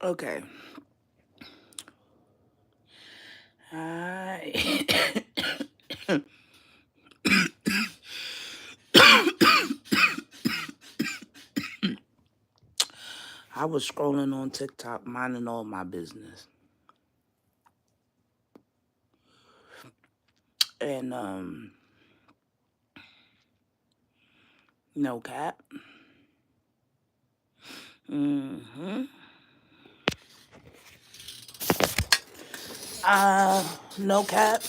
Okay. I I was scrolling on TikTok, minding all my business, and no cap. Mm-hmm. No cap.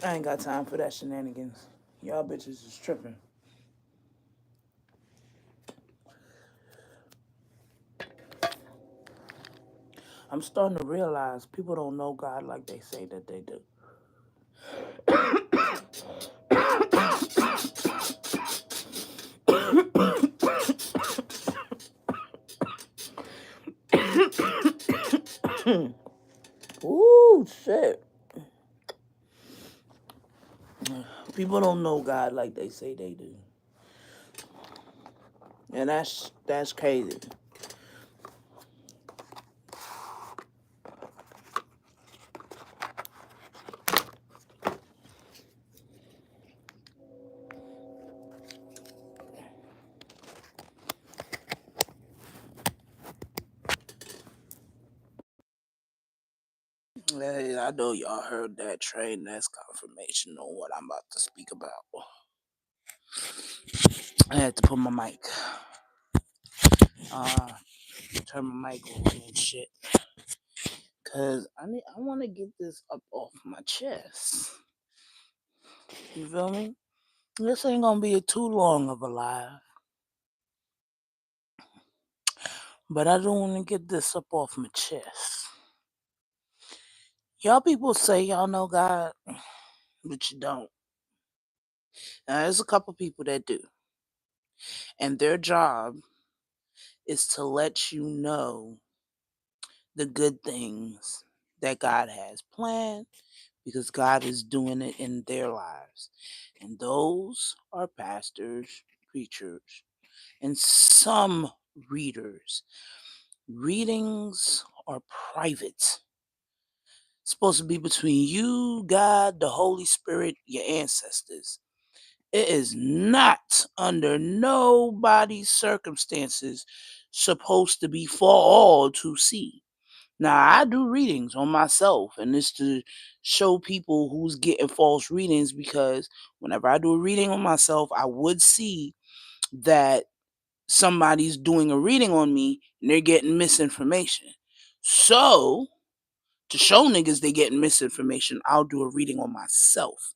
I ain't got time for that shenanigans. Y'all bitches is tripping. I'm starting to realize people don't know God like they say that they do. Ooh, shit. People don't know God like they say they do. And that's crazy. Hey, I know y'all heard that train. That's confirmation on what I'm about to speak about. I had to put my mic, uh, turn my mic on and shit, cause I want to get this up off my chest. You feel me? This ain't gonna be too long of a live, but I don't want to get this up off my chest. Y'all people say y'all know God, but you don't. Now, there's a couple people that do, and their job is to let you know the good things that God has planned because God is doing it in their lives. And those are pastors, preachers, and some readers. Readings are private. It's supposed to be between you, God, the Holy Spirit, your ancestors. It is not under nobody's circumstances supposed to be for all to see. Now, I do readings on myself, and it's to show people who's getting false readings because whenever I do a reading on myself, I would see that somebody's doing a reading on me and they're getting misinformation. So, to show niggas they getting misinformation, I'll do a reading on myself.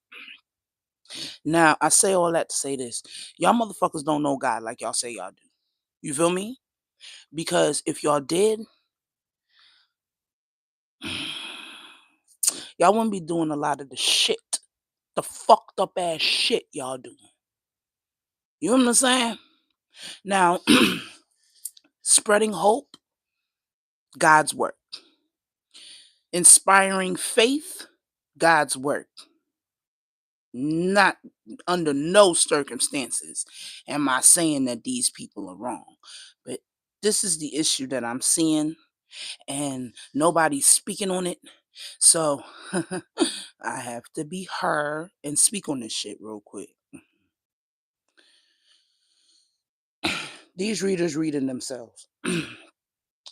Now, I say all that to say this. Y'all motherfuckers don't know God like y'all say y'all do. You feel me? Because if y'all did, y'all wouldn't be doing a lot of the shit, the fucked up ass shit y'all doing. You know what I'm saying? Now, spreading hope, God's work. Inspiring faith, God's work. Not under no circumstances am I saying that these people are wrong. But this is the issue that I'm seeing, and nobody's speaking on it. So I have to be her and speak on this shit real quick. These readers reading themselves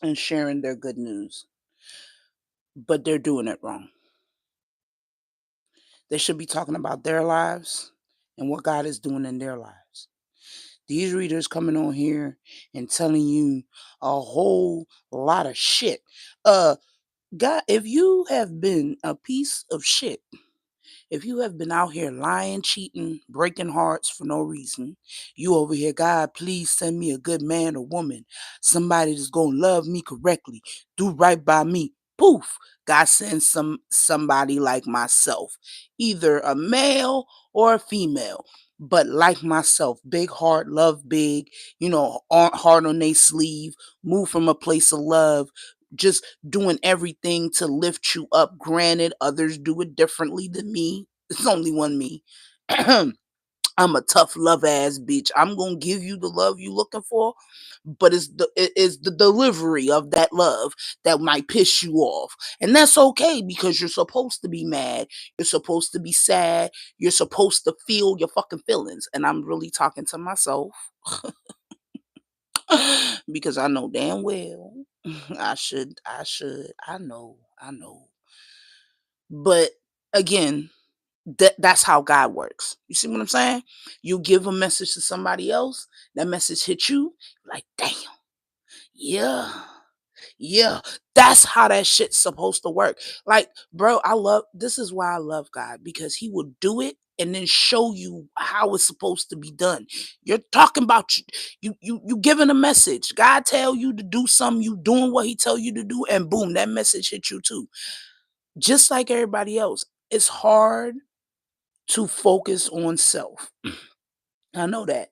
and sharing their good news, but they're doing it wrong. They should be talking about their lives and what God is doing in their lives. These readers coming on here and telling you a whole lot of shit. God, if you have been a piece of shit, if you have been out here lying, cheating, breaking hearts for no reason, you over here, God, please send me a good man or woman, somebody that's gonna love me correctly, do right by me. Poof, God sends somebody like myself, either a male or a female, but like myself, big heart, love big, heart on their sleeve, move from a place of love, just doing everything to lift you up. Granted, others do it differently than me. It's only one me. I'm a tough love ass bitch. I'm gonna give you the love you looking for, but it's the delivery of that love that might piss you off. And that's okay because you're supposed to be mad. You're supposed to be sad. You're supposed to feel your fucking feelings. And I'm really talking to myself because I know damn well I know. But again, that's how God works. You see what I'm saying? You give a message to somebody else, that message hits you, like, damn, yeah, yeah. That's how that shit's supposed to work. Like, bro, this is why I love God, because he will do it and then show you how it's supposed to be done. You're talking about you giving a message. God tell you to do something, you doing what he tell you to do, and boom, that message hit you too. Just like everybody else. It's hard to focus on self. I know that.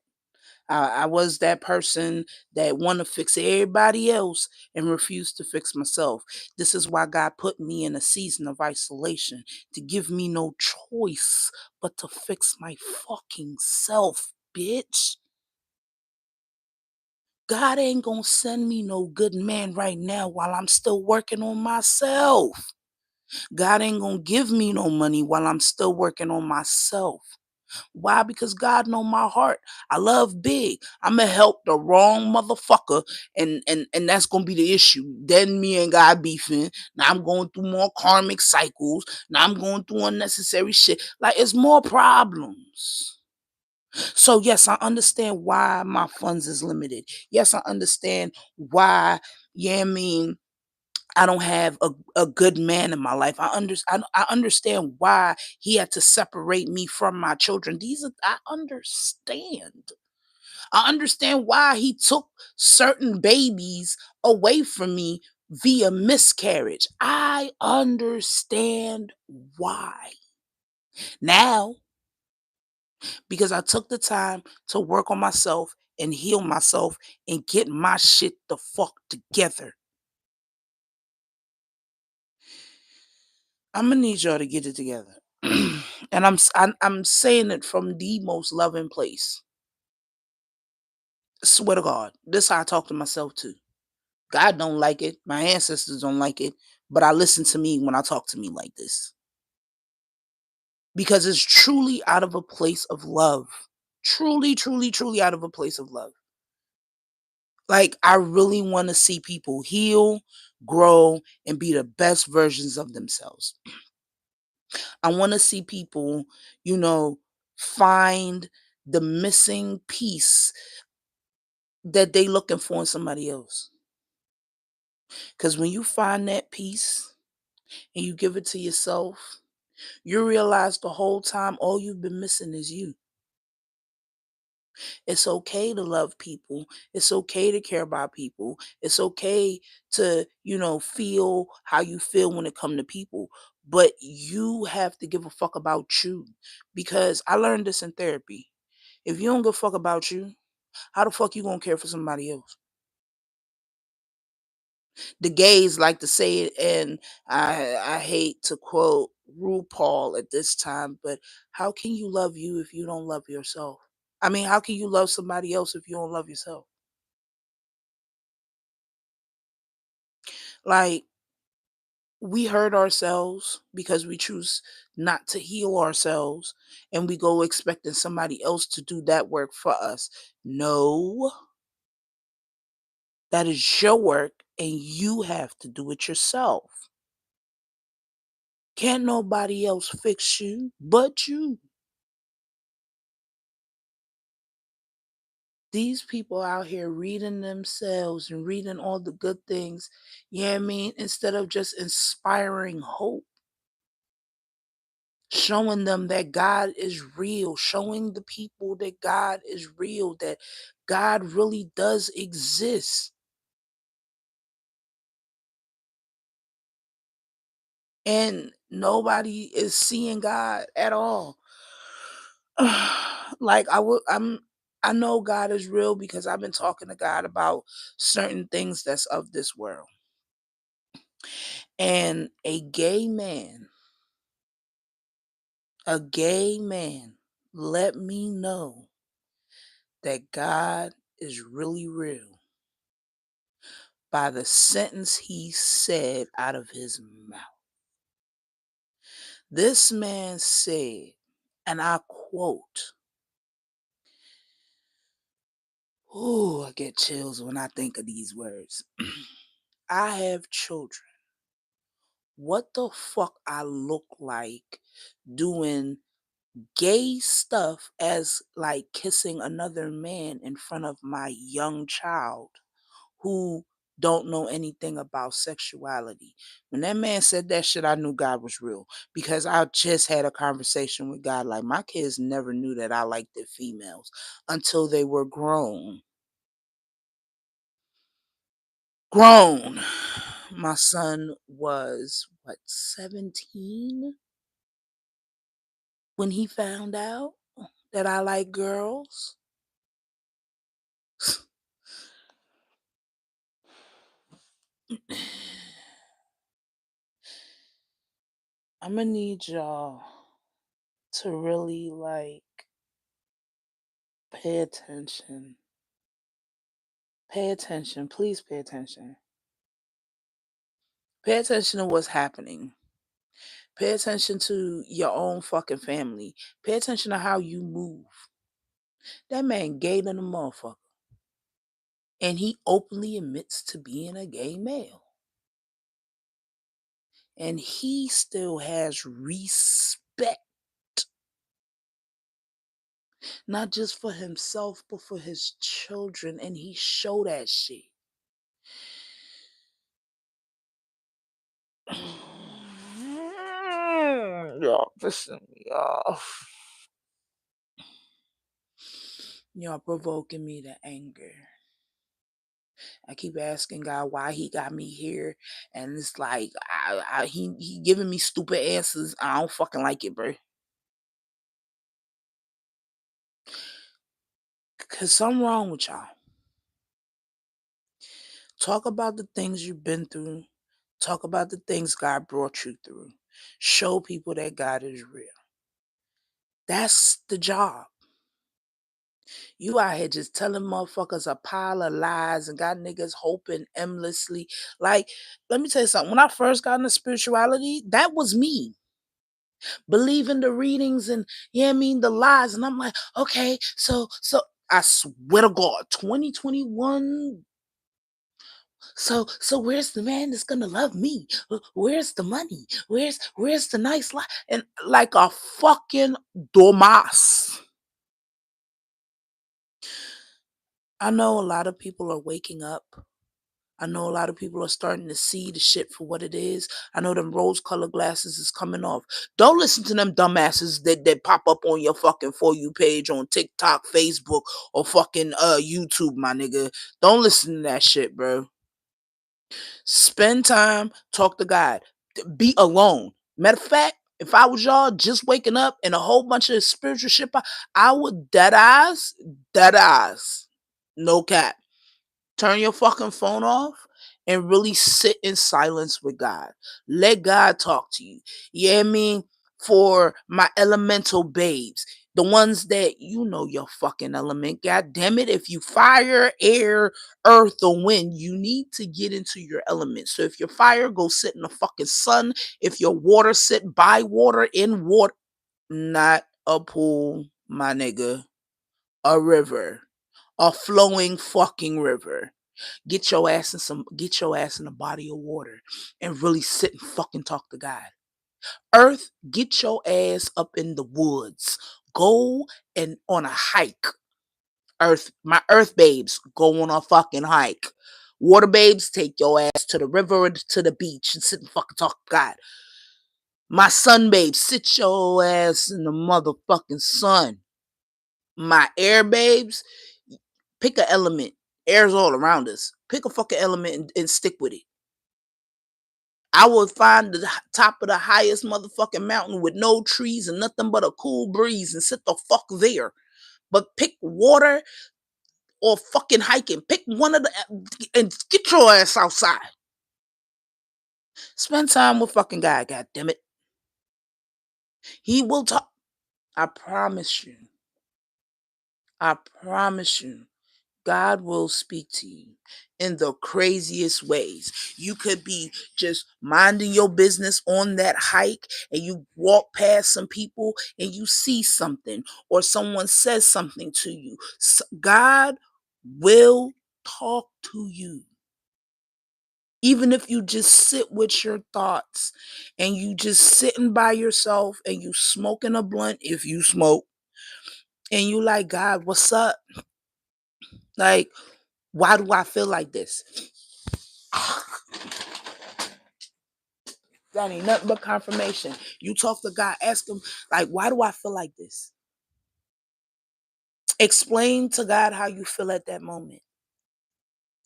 I was that person that want to fix everybody else and refuse to fix myself. This is why God put me in a season of isolation, to give me no choice but to fix my fucking self, bitch. God ain't gonna send me no good man right now while I'm still working on myself. God ain't gonna give me no money while I'm still working on myself. Why? Because God know my heart. I love big. I'ma help the wrong motherfucker, and that's gonna be the issue. Then me and God beefing. Now I'm going through more karmic cycles. Now I'm going through unnecessary shit. Like, it's more problems. So yes, I understand why my funds is limited. Yes, I understand why. Yeah, I mean, I don't have a good man in my life. I understand why he had to separate me from my children. I understand. I understand why he took certain babies away from me via miscarriage. I understand why. Now, because I took the time to work on myself and heal myself and get my shit the fuck together. I'm gonna need y'all to get it together. And I'm saying it from the most loving place. Swear to God, this how I talk to myself too. God don't like it. My ancestors don't like it. But I listen to me when I talk to me like this. Because it's truly out of a place of love. Truly, truly, truly out of a place of love. Like, I really want to see people heal, grow, and be the best versions of themselves. I want to see people, you know, find the missing piece that they looking for in somebody else. Because when you find that piece and you give it to yourself, you realize the whole time all you've been missing is you. It's okay to love people. It's okay to care about people. It's okay to, feel how you feel when it comes to people. But you have to give a fuck about you. Because I learned this in therapy. If you don't give a fuck about you, how the fuck you gonna care for somebody else? The gays like to say it, and I hate to quote RuPaul at this time, but how can you love you if you don't love yourself? I mean, how can you love somebody else if you don't love yourself? Like, we hurt ourselves because we choose not to heal ourselves, and we go expecting somebody else to do that work for us. No, that is your work, and you have to do it yourself. Can't nobody else fix you but you. These people out here reading themselves and reading all the good things, yeah, I mean, instead of just inspiring hope, showing them that God is real, showing the people that God is real, that God really does exist. And nobody is seeing God at all. Like, I know God is real because I've been talking to God about certain things that's of this world. And a gay man, let me know that God is really real by the sentence he said out of his mouth. This man said, and I quote, ooh, I get chills when I think of these words. I have children. What the fuck I look like doing gay stuff as like kissing another man in front of my young child who don't know anything about sexuality. When that man said that shit, I knew God was real because I just had a conversation with God. Like, my kids never knew that I liked the females until they were grown. Grown. My son was, what, 17 when he found out that I like girls? I'm gonna need y'all to really like pay attention. Pay attention. Please pay attention. Pay attention to what's happening. Pay attention to your own fucking family. Pay attention to how you move. That man gay than a motherfucker. And he openly admits to being a gay male. And he still has respect. Not just for himself, but for his children. And he showed that shit. Y'all pissing me off. Y'all provoking me to anger. I keep asking God why he got me here. And it's like he giving me stupid answers. I don't fucking like it, bro. Cause something wrong with y'all. Talk about the things you've been through. Talk about the things God brought you through. Show people that God is real. That's the job. You out here just telling motherfuckers a pile of lies and got niggas hoping endlessly. Like, let me tell you something. When I first got into spirituality, that was me. Believing the readings and, yeah, I mean, the lies. And I'm like, okay, so I swear to God, 2021. So where's the man that's gonna love me? Where's the money? Where's the nice life? And like a fucking dumbass. I know a lot of people are waking up. I know a lot of people are starting to see the shit for what it is. I know them rose-colored glasses is coming off. Don't listen to them dumbasses that pop up on your fucking For You page on TikTok, Facebook, or fucking YouTube, my nigga. Don't listen to that shit, bro. Spend time, talk to God. Be alone. Matter of fact, if I was y'all just waking up and a whole bunch of spiritual shit, I would dead eyes, no cap. Turn your fucking phone off and really sit in silence with God. Let God talk to you. Yeah, I mean, for my elemental babes, the ones that you know your fucking element. God damn it. If you fire, air, earth, or wind, you need to get into your element. So if you're fire, go sit in the fucking sun. If you're water, sit by water, in water. Not a pool, my nigga. A river. A flowing fucking river. Get your ass in a body of water and really sit and fucking talk to God. Earth, get your ass up in the woods. Go and on a hike. Earth, my earth babes, go on a fucking hike. Water babes, take your ass to the river and to the beach and sit and fucking talk to God. My sun babes, sit your ass in the motherfucking sun. My air babes, pick an element. Air's all around us. Pick a fucking element and stick with it. I would find the top of the highest motherfucking mountain with no trees and nothing but a cool breeze and sit the fuck there. But pick water or fucking hiking. Pick one of the and get your ass outside. Spend time with fucking God, god damn it. He will talk. I promise you. I promise you. God will speak to you in the craziest ways. You could be just minding your business on that hike and you walk past some people and you see something or someone says something to you. God will talk to you. Even if you just sit with your thoughts and you just sitting by yourself and you smoking a blunt if you smoke and you like, God, what's up? Like, why do I feel like this? That ain't nothing but confirmation. You talk to God, ask him, like, why do I feel like this? Explain to God how you feel at that moment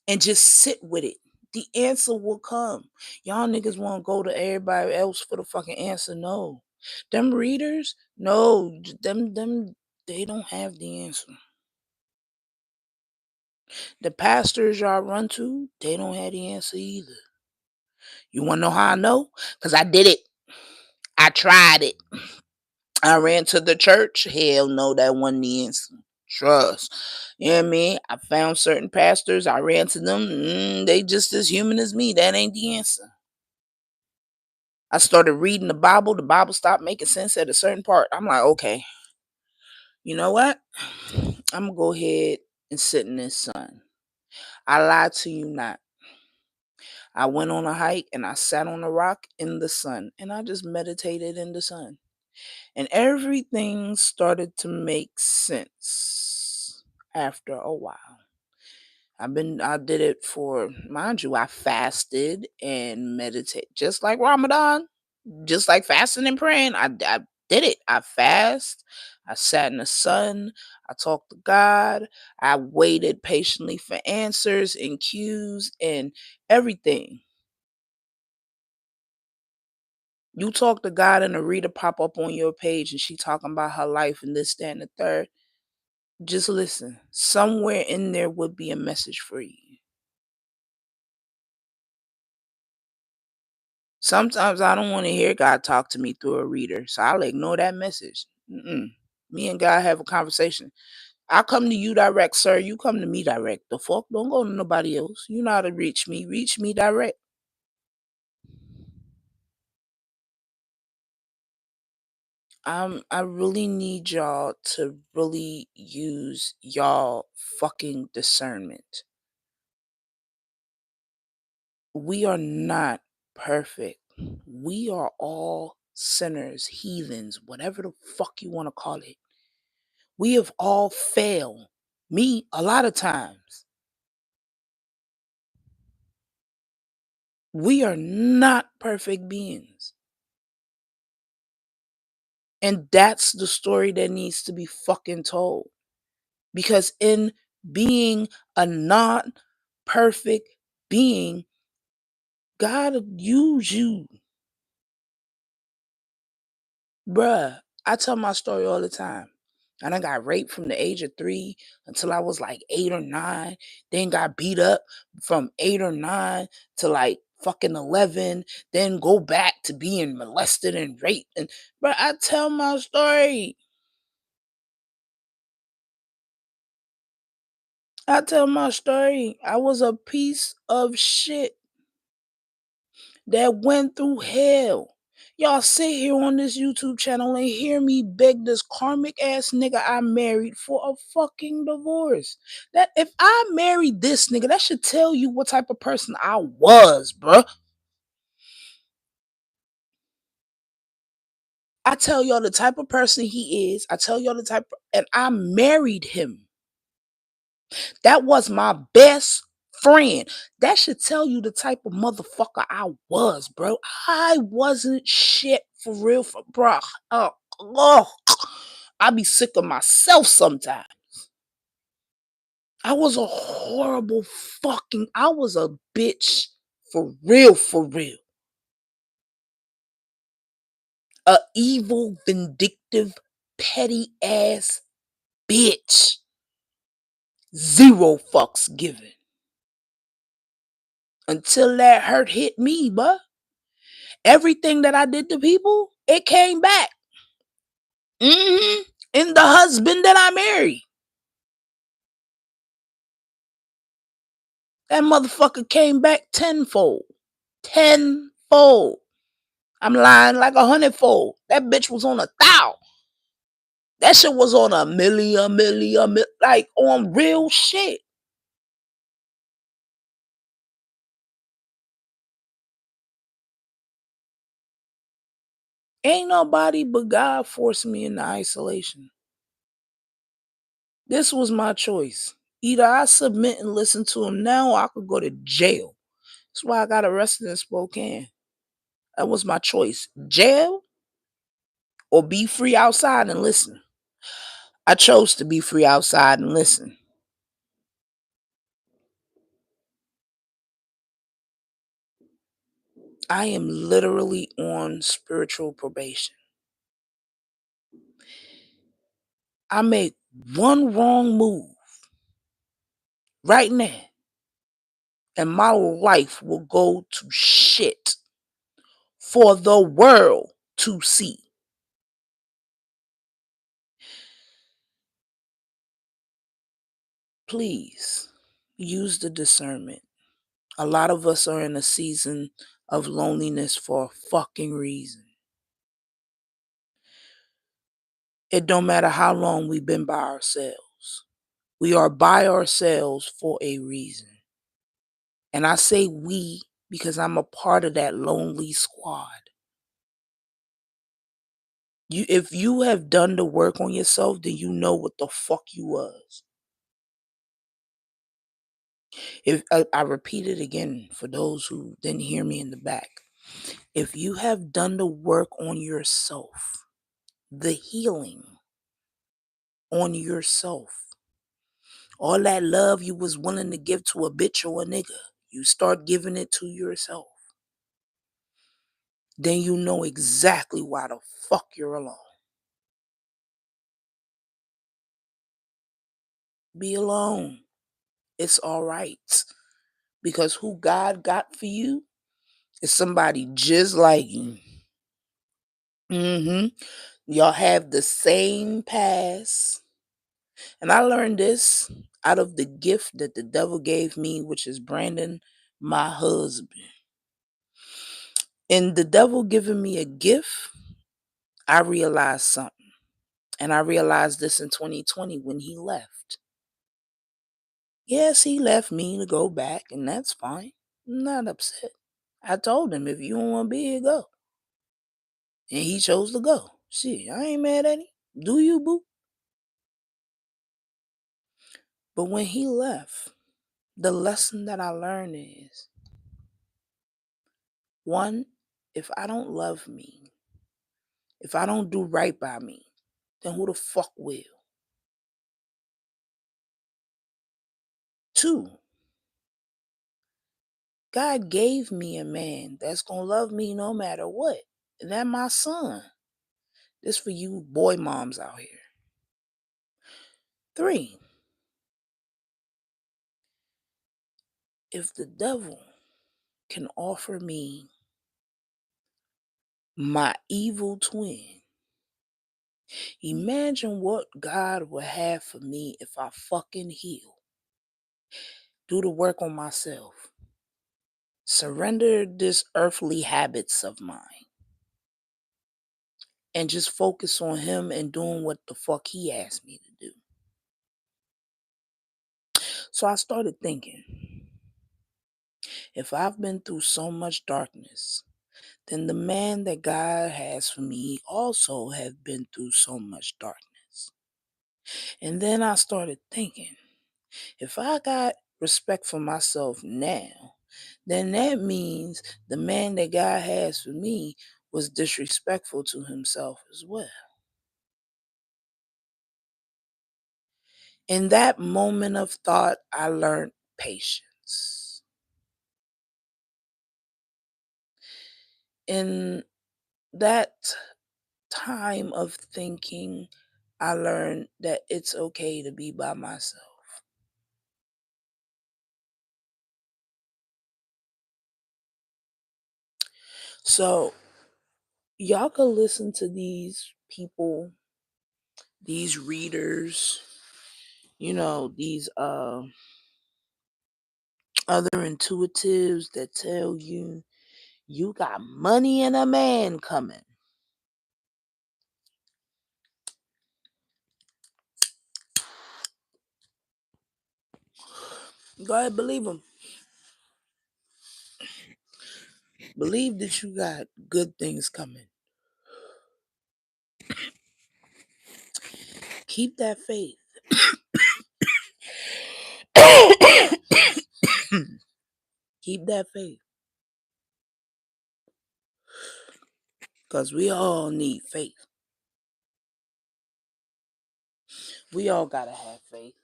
and just sit with it. The answer will come. Y'all niggas want to go to everybody else for the fucking answer. No. Them readers, no, them, they don't have the answer. The pastors y'all run to, they don't have the answer either. You want to know how I know? Because I did it. I tried it. I ran to the church. Hell no, that wasn't the answer. Trust. You know what I mean? I found certain pastors. I ran to them. They just as human as me. That ain't the answer. I started reading the Bible. The Bible stopped making sense at a certain part. I'm like, okay, you know what? I'm going to go ahead and sit in this sun. I lied to you not. I went on a hike and I sat on a rock in the sun and I just meditated in the sun. And everything started to make sense after a while. I did it for, mind you, I fasted and meditate just like Ramadan, just like fasting and praying. I did it. I fast. I sat in the sun. I talked to God. I waited patiently for answers and cues and everything. You talk to God and a reader pop up on your page and she talking about her life and this, that, and the third. Just listen. Somewhere in there would be a message for you. Sometimes I don't want to hear God talk to me through a reader, so I'll ignore that message. Me and God have a conversation. I come to you direct, sir. You come to me direct. The fuck? Don't go to nobody else. You know how to reach me. Reach me direct. I really need y'all to really use y'all fucking discernment. We are not perfect. We are all sinners, heathens, whatever the fuck you want to call it. We have all failed. Me, a lot of times. We are not perfect beings. And that's the story that needs to be fucking told. Because in being a not perfect being, God will use you. Bruh, I tell my story all the time. And I got raped from the age of 3 until I was like 8 or 9. Then got beat up from 8 or 9 to like fucking 11. Then go back to being molested and raped. And but I tell my story. I tell my story. I was a piece of shit that went through hell. Y'all sit here on this YouTube channel and hear me beg this karmic ass nigga I married for a fucking divorce. That if I married this nigga, that should tell you what type of person I was, bruh. I tell y'all the type of person he is. I tell y'all the type, and I married him. That was my best friend. That should tell you the type of motherfucker I was, bro. I wasn't shit for real, for bro. Oh, I be sick of myself sometimes. I was a horrible fucking. I was a bitch for real, for real. A evil, vindictive, petty ass bitch. Zero fucks given. Until that hurt hit me, but everything that I did to people, it came back. in the husband that I married. That motherfucker came back tenfold. Tenfold. I'm lying like 100-fold. That bitch was on 1,000. That shit was on a million, like on real shit. Ain't nobody but God forced me into isolation. This was my choice. Either I submit and listen to him now, or I could go to jail. That's why I got arrested in Spokane. That was my choice. Jail or be free outside and listen. I chose to be free outside and listen. I am literally on spiritual probation. I make one wrong move right now, and my life will go to shit for the world to see. Please use the discernment. A lot of us are in a season of loneliness for a fucking reason. It don't matter how long we've been by ourselves. We are by ourselves for a reason. And I say we because I'm a part of that lonely squad. If you have done the work on yourself, then you know what the fuck you was. If I repeat it again for those who didn't hear me in the back. If you have done the work on yourself, the healing on yourself, all that love you was willing to give to a bitch or a nigga, you start giving it to yourself. Then you know exactly why the fuck you're alone. Be alone. It's all right. Because who God got for you is somebody just like you. Y'all have the same past. And I learned this out of the gift that the devil gave me, which is Brandon, my husband. And the devil giving me a gift, I realized something. And I realized this in 2020 when he left. Yes, he left me to go back, and that's fine. I'm not upset. I told him, if you don't want to be here, go. And he chose to go. Shit, I ain't mad at him. Do you, boo? But when he left, the lesson that I learned is, one, if I don't love me, if I don't do right by me, then who the fuck will? Two, God gave me a man that's gonna love me no matter what. And that's my son. This for you boy moms out here. Three, if the devil can offer me my evil twin, imagine what God would have for me if I fucking heal. Do the work on myself. Surrender this earthly habits of mine. And just focus on him and doing what the fuck he asked me to do. So I started thinking, if I've been through so much darkness, then the man that God has for me also have been through so much darkness. And then I started thinking, if I got respect for myself now, then that means the man that God has for me was disrespectful to himself as well. In that moment of thought, I learned patience. In that time of thinking, I learned that it's okay to be by myself. So, y'all could listen to these people these readers, these other intuitives that tell you you got money and a man coming. Go ahead, believe them. Believe that you got good things coming. Keep that faith. Keep that faith. Because we all need faith. We all got to have faith.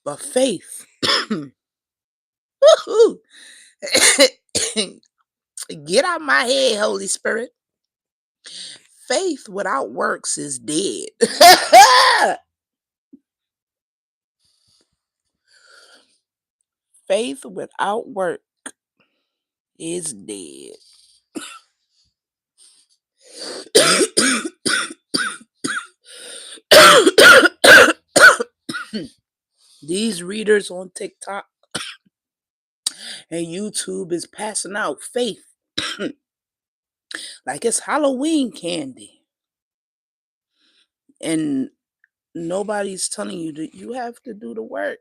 But faith. Get out my head, Holy Spirit. Faith without works is dead. Faith without work is dead. These readers on TikTok and YouTube is passing out faith like it's Halloween candy. And nobody's telling you that you have to do the work.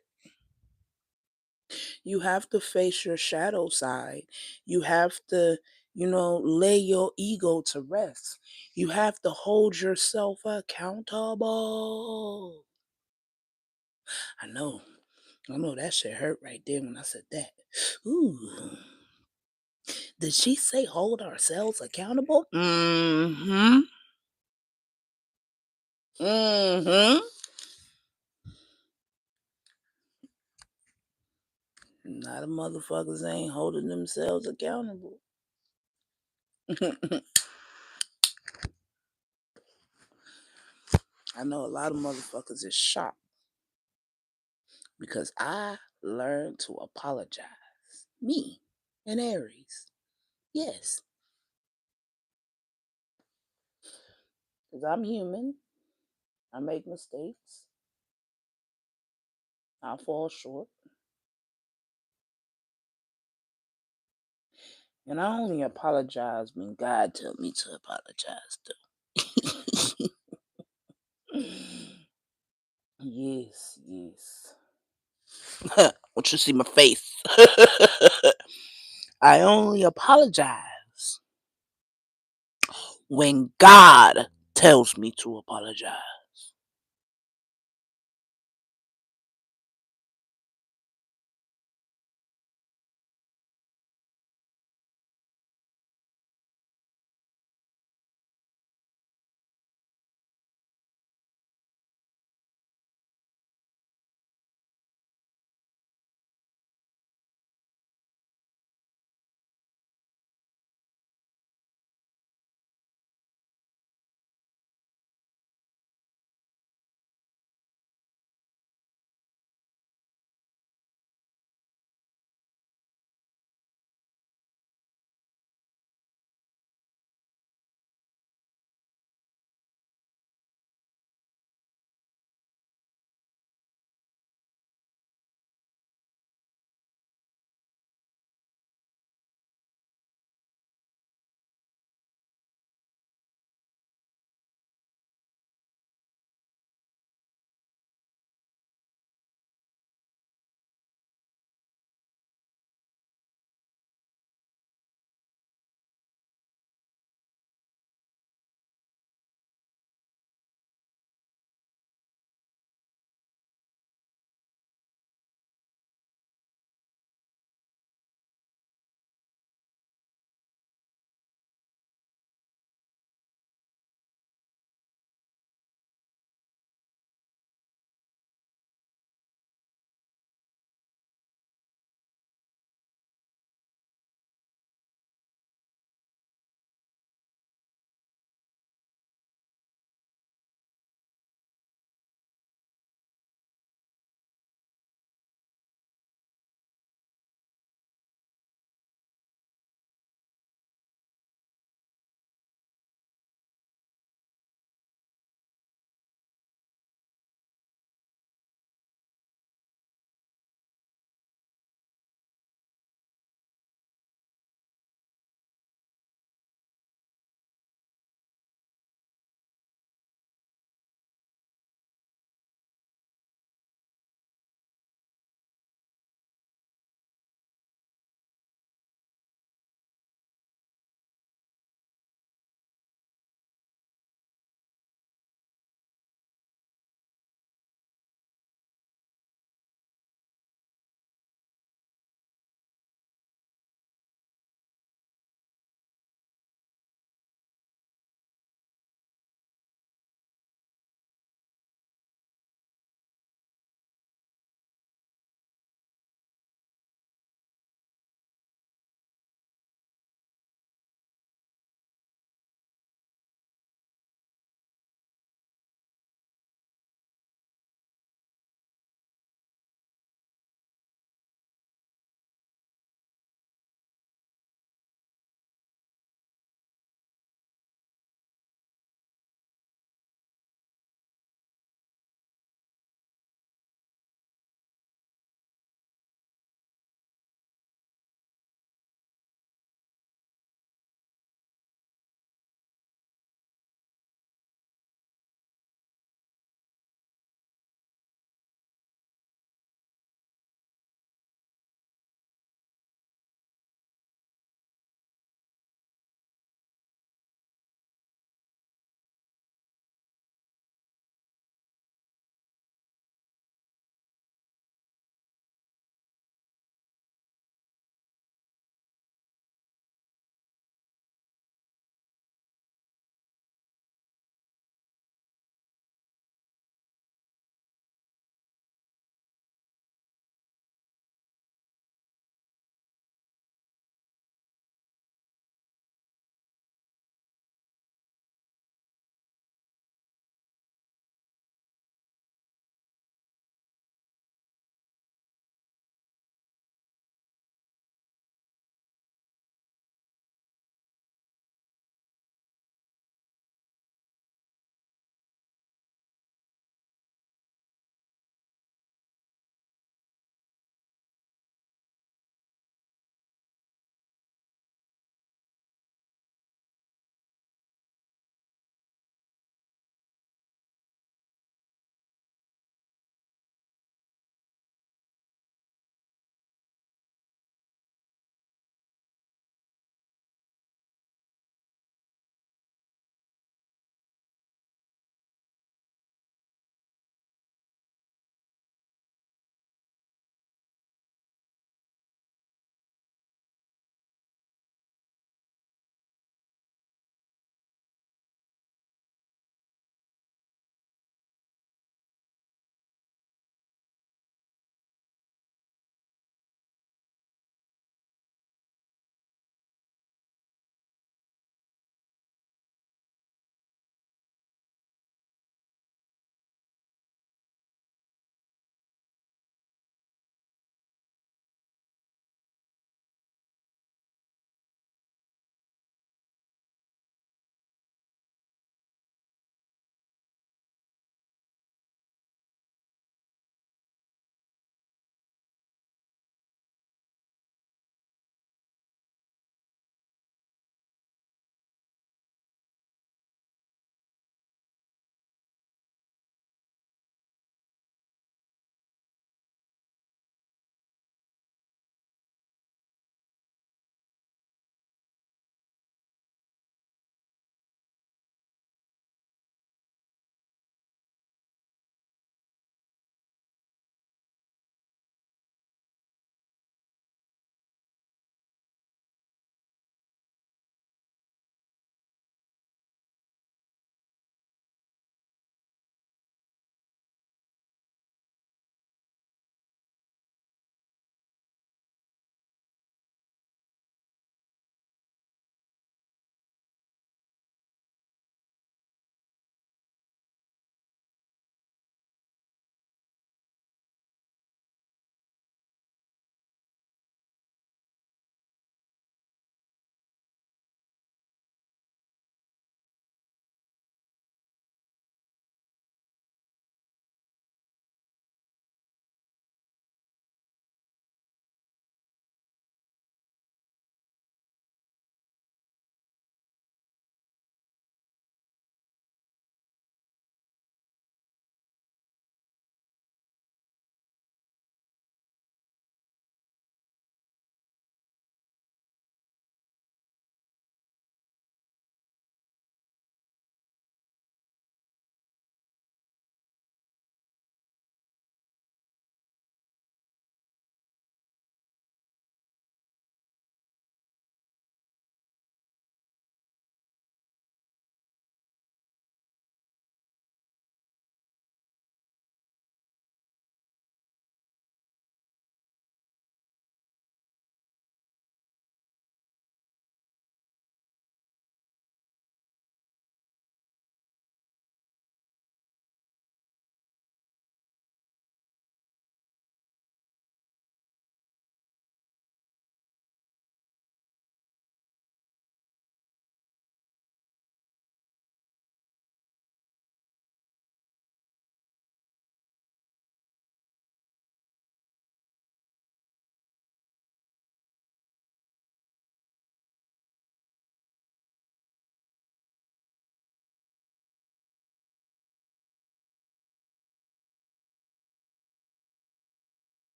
You have to face your shadow side. You have to, lay your ego to rest. You have to hold yourself accountable. I know that shit hurt right there when I said that. Ooh. Did she say hold ourselves accountable? Mm-hmm. Mm-hmm. Not the motherfuckers ain't holding themselves accountable. I know a lot of motherfuckers is shocked because I learned to apologize. Me, an Aries. Yes. Because I'm human. I make mistakes. I fall short. And I only apologize when God tells me to apologize to. Yes. Want you to see my face? I only apologize when God tells me to apologize.